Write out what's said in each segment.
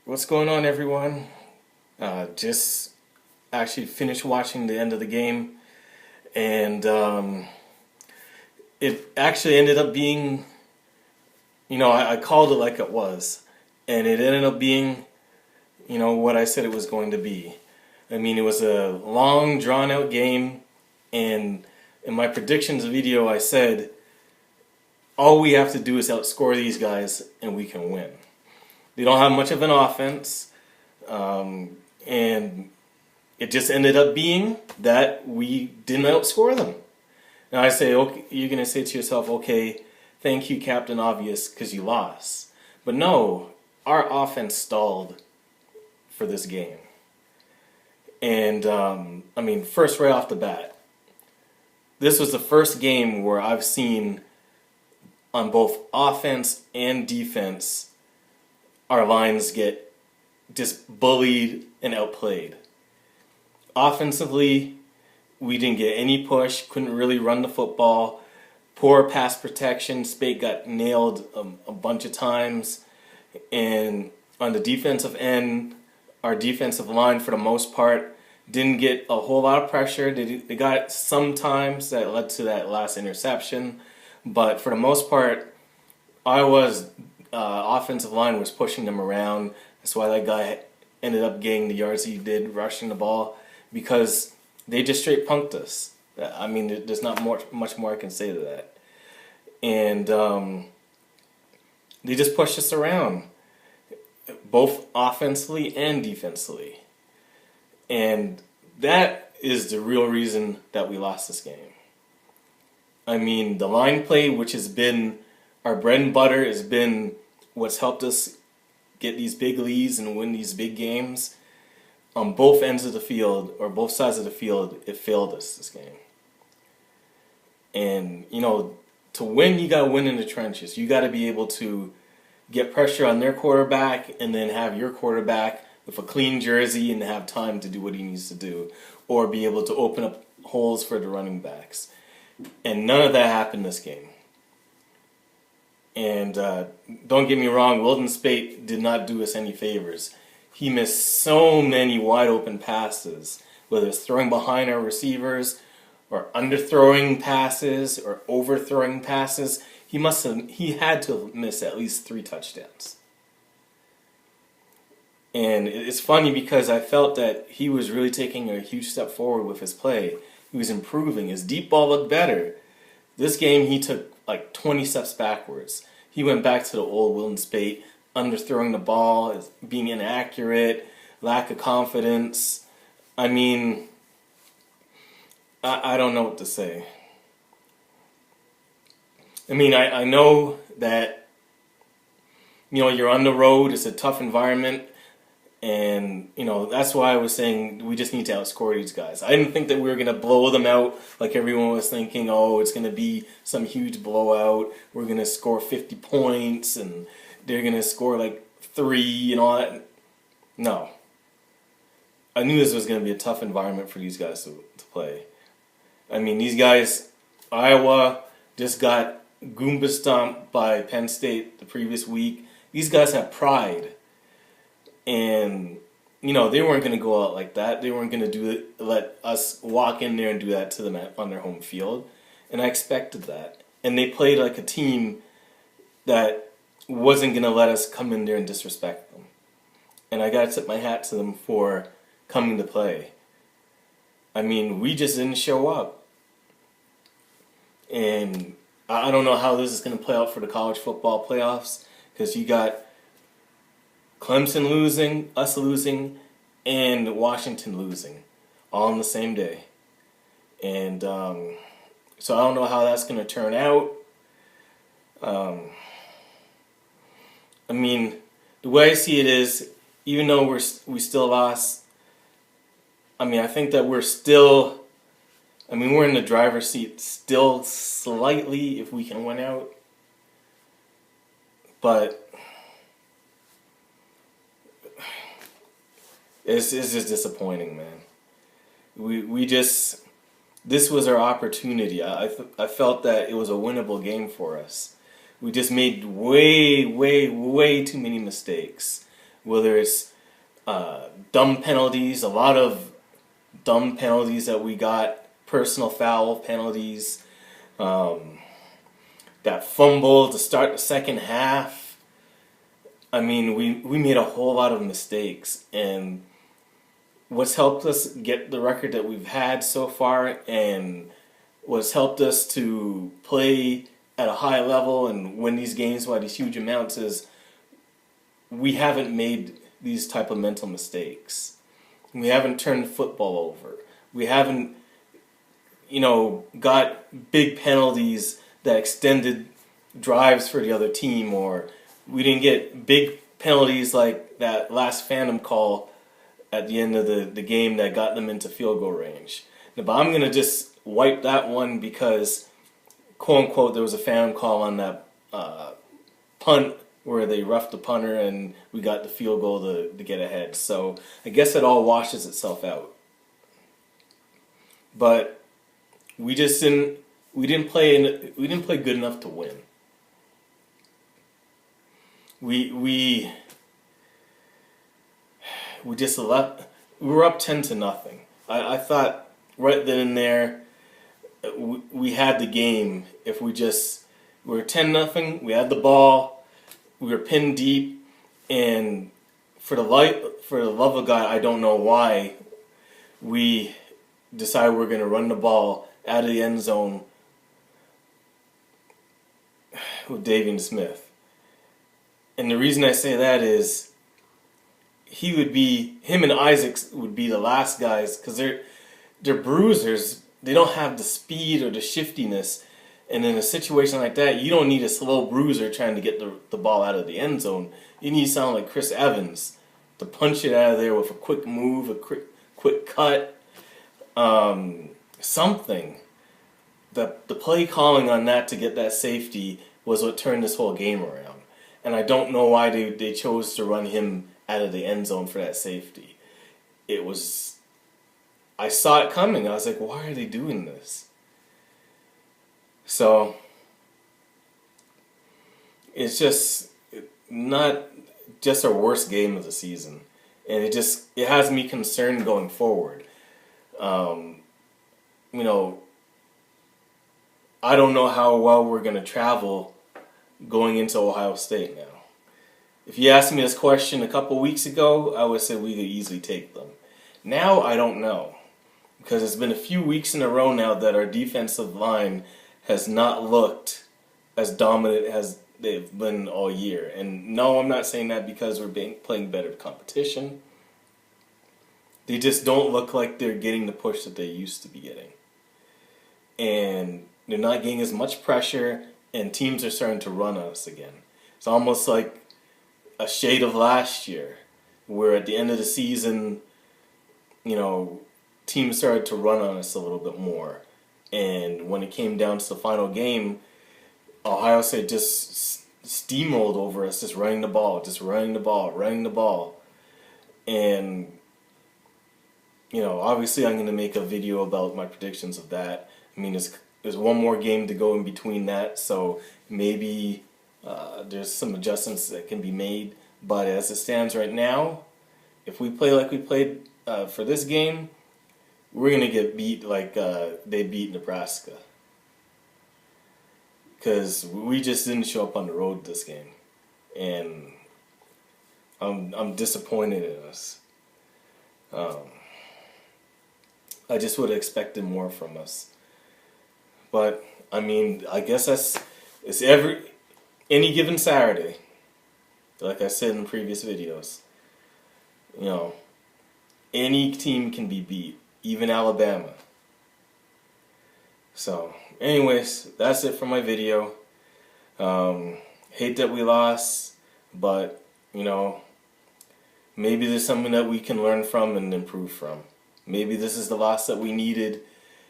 What's going on, everyone? Just actually finished watching the end of the game, and it actually ended up being, I called it like it was, and it ended up being, what I said it was going to be. I mean, it was a long, drawn-out game, and in my predictions video, I said, all we have to do is outscore these guys, and we can win. They don't have much of an offense, and it just ended up being that we didn't outscore them. Now I say, okay, you're going to say to yourself, okay, thank you, Captain Obvious, because you lost. But no, our offense stalled for this game. And, first right off the bat, this was the first game where I've seen on both offense and defense our lines get just bullied and outplayed. Offensively, we didn't get any push, couldn't really run the football, poor pass protection, Spate got nailed a bunch of times, and on the defensive end, our defensive line for the most part didn't get a whole lot of pressure. They got some times that led to that last interception, but for the most part, Iowa's offensive line was pushing them around. That's why that guy ended up getting the yards he did rushing the ball, because they just straight punked us. I mean, there's not much more I can say to that. And they just pushed us around, both offensively and defensively. And that is the real reason that we lost this game. I mean, the line play, which has been our bread and butter, has been what's helped us get these big leads and win these big games. On both ends of the field, or both sides of the field, it failed us this game. And, to win, you got to win in the trenches. You got to be able to get pressure on their quarterback and then have your quarterback with a clean jersey and have time to do what he needs to do, or be able to open up holes for the running backs. And none of that happened this game. And don't get me wrong, Wilton Spate did not do us any favors. He missed so many wide open passes, whether it's throwing behind our receivers or underthrowing passes or overthrowing passes. He had to have missed at least 3 touchdowns. And it's funny because I felt that he was really taking a huge step forward with his play. He was improving. His deep ball looked better. This game, he took like 20 steps backwards. He went back to the old Wilton Spate, underthrowing the ball, being inaccurate, lack of confidence. I mean, I don't know what to say. I mean, I know that, you're on the road, it's a tough environment, and, that's why I was saying we just need to outscore these guys. I didn't think that we were going to blow them out like everyone was thinking, oh, it's going to be some huge blowout, we're going to score 50 points, and they're going to score like 3 and all that. No. I knew this was going to be a tough environment for these guys to play. I mean, these guys, Iowa just got Goomba stomped by Penn State the previous week. These guys have pride. And, they weren't going to go out like that. They weren't going to let us walk in there and do that to them on their home field. And I expected that. And they played like a team that wasn't going to let us come in there and disrespect them. And I got to tip my hat to them for coming to play. I mean, we just didn't show up. And I don't know how this is going to play out for the college football playoffs, because you got Clemson losing, us losing, and Washington losing all on the same day. And so I don't know how that's going to turn out. I mean, the way I see it is, even though we still lost, I think that we're still, we're in the driver's seat still slightly if we can win out. But it's just disappointing, man. This was our opportunity. I felt that it was a winnable game for us. We just made way too many mistakes. whether it's dumb penalties, a lot of dumb penalties that we got, personal foul penalties, that fumble to start the second half. I mean, we made a whole lot of mistakes, and what's helped us get the record that we've had so far, and what's helped us to play at a high level and win these games by these huge amounts is we haven't made these type of mental mistakes. We haven't turned football over. We haven't, got big penalties that extended drives for the other team, or we didn't get big penalties like that last phantom call at the end of the game that got them into field goal range. Now, but I'm going to just wipe that one because, quote unquote, there was a phantom call on that punt where they roughed the punter and we got the field goal to get ahead. So I guess it all washes itself out. But we didn't play good enough to win. We just left. We were up 10-0. I thought right then and there we had the game. If we were 10-0, we had the ball, we were pinned deep, and for the love of God, I don't know why we decided we're going to run the ball out of the end zone with Davian Smith. And the reason I say that is him and Isaacs would be the last guys, because they're bruisers. They don't have the speed or the shiftiness. And in a situation like that, you don't need a slow bruiser trying to get the ball out of the end zone. You need to sound like Chris Evans to punch it out of there with a quick move, a quick cut, something. The play calling on that to get that safety was what turned this whole game around. And I don't know why they chose to run him out of the end zone for that safety. I saw it coming. I was like, why are they doing this? So it's just not just our worst game of the season. And it has me concerned going forward. I don't know how well we're going to travel going into Ohio State now. If you asked me this question a couple weeks ago, I would say we could easily take them. Now, I don't know. Because it's been a few weeks in a row now that our defensive line has not looked as dominant as they've been all year. And no, I'm not saying that because we're playing better competition. They just don't look like they're getting the push that they used to be getting. And they're not getting as much pressure, and teams are starting to run us again. It's almost like a shade of last year, where at the end of the season, teams started to run on us a little bit more. And when it came down to the final game, Ohio State just steamrolled over us, just running the ball. And, obviously I'm going to make a video about my predictions of that. I mean, there's one more game to go in between that, so maybe there's some adjustments that can be made. But as it stands right now, if we play like we played for this game, we're going to get beat like they beat Nebraska. Because we just didn't show up on the road this game. And I'm disappointed in us. I just would have expected more from us. But, I mean, I guess it's any given Saturday. Like I said in previous videos. Any team can be beat. Even Alabama. So, anyways, that's it for my video. Hate that we lost, but, maybe there's something that we can learn from and improve from. Maybe this is the loss that we needed,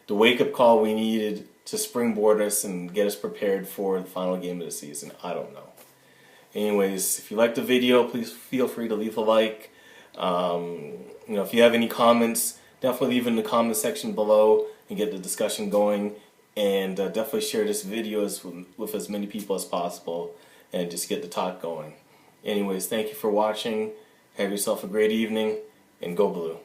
the wake-up call we needed to springboard us and get us prepared for the final game of the season. I don't know. Anyways, if you liked the video, please feel free to leave a like. If you have any comments, definitely leave in the comment section below and get the discussion going. And definitely share this video with as many people as possible and just get the talk going. Anyways, thank you for watching. Have yourself a great evening, and go blue.